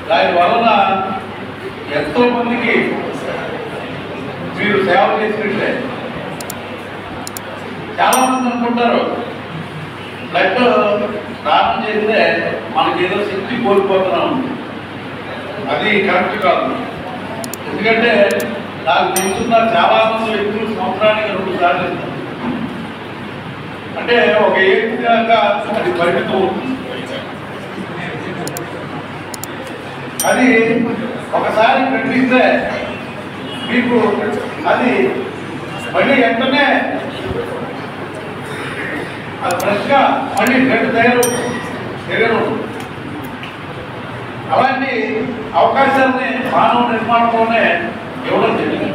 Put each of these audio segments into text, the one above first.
దాని వలన ఎంతో మందికి మీరు సేవ చేసినట్లే. చాలా మంది అనుకుంటారు బ్లడ్ దానం చేస్తే మనకి ఏదో శక్తి కోల్పోతున్నాం. అది కరెక్ట్ కాదు. ఎందుకంటే నాకు తెలుసున్న చాలా మంది వ్యక్తులు సంవత్సరానికి 2 సార్లు ఇస్తారు. అంటే ఒక ఏజ్ దాకా అది పరిమితం అవుతుంది. అది ఒకసారి పెట్టిస్తే మీకు అది మళ్ళీ వెంటనే అది ఫ్రెష్గా మళ్ళీ బ్లడ్ తయారు. అలాంటి అవకాశాలని మానవ నిర్మాణంలోనే ఇవ్వడం జరిగింది.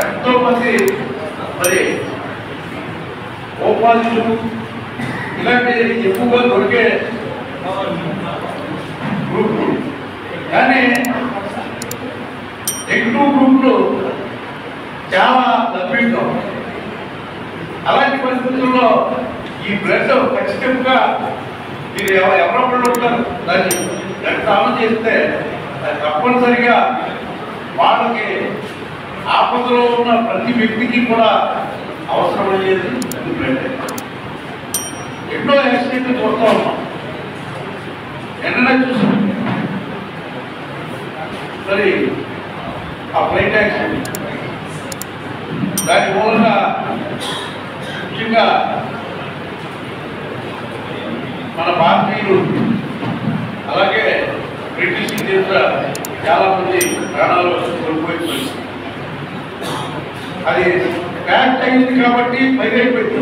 ఎంతో మంది మరి ఓపాజిటివ్ ఇలాంటి ఎక్కువగా దొరికే గ్రూపులు, కానీ నెగిటివ్ గ్రూపులు చాలా తగ్గిగా. అలాంటి పరిస్థితుల్లో ఈ బ్లడ్ ఖచ్చితంగా మీరు ఎవరొకళ్ళు ఉంటారు దాన్ని దానం చేస్తే తప్పనిసరిగా వాళ్ళకి ఆపదలో ఉన్న ప్రతి వ్యక్తికి కూడా అవసరమయ్యేది బ్లడ్. ఎన్నో యాక్సిడెంట్లు చూస్తూ ఉన్నాం, ఎన్నైనా చూసాం. మరి ఆ ఫ్లైట్ యాక్సిడెంట్ దాని మూలంగా ముఖ్యంగా మన భారతీయులు అలాగే బ్రిటిష్ దేశ చాలా మంది ప్రాణాలు కోల్పోయింది. అది ప్యాక్ట్ అయింది కాబట్టి పైన అయిపోయింది.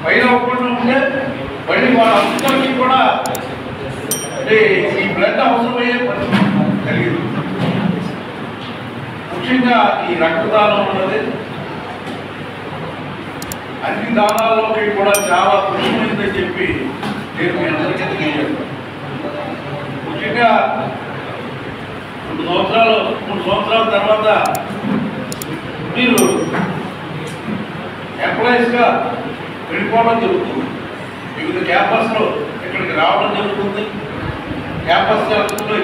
పైన అవ్వకుండా ఉంటే మళ్ళీ వాళ్ళందరికీ కూడా ఈ బ్లడ్ అవసరమయ్యే పరిస్థితి కలిగింది. ముఖ్యంగా ఈ రక్తదానం అన్నది అన్ని దానాల్లోకి కూడా చాలా ముఖ్యమైనదని చెప్పి నేను మీ అందరికీ తెలియజేస్తాను. ముఖ్యంగా 3 సంవత్సరాల తర్వాత మీరు ఎంప్లాయీస్గా వెళ్ళిపోవడం జరుగుతుంది. వివిధ క్యాంపస్లో ఇక్కడికి రావడం జరుగుతుంది. క్యాంపస్ జరుగుతుందో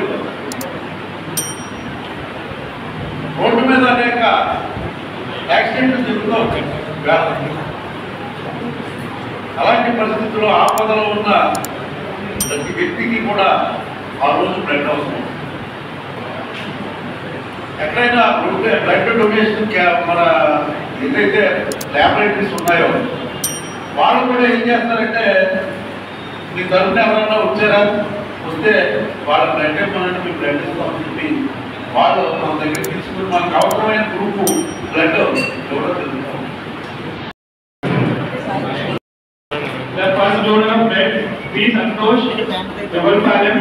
రోడ్డు మీద అనేక యాక్సిడెంట్లు జరుగుతూ ఉంటాయి. అలాంటి పరిస్థితుల్లో ఆపదలో ఉన్న ప్రతి వ్యక్తికి కూడా ఆ రోజు బ్లడ్ అవసరం. ఎక్కడైనా బ్లడ్ డొనేషన్ మన ఏదైతే ల్యాబొరేటరీస్ ఉన్నాయో వాళ్ళు కూడా ఏం చేస్తారంటే మీ తరఫున ఎవరైనా వచ్చారా, వస్తే వాళ్ళ బ్లడ్ ఇవ్వాలంటే మీ బ్లడ్ ఇస్తామని చెప్పి వాళ్ళు మన దగ్గర తీసుకుని మనకు అవసరమైన గ్రూపు బ్లడ్ ఇవ్వడం జరుగుతుంది. సంతోష్ జబల్పాలెం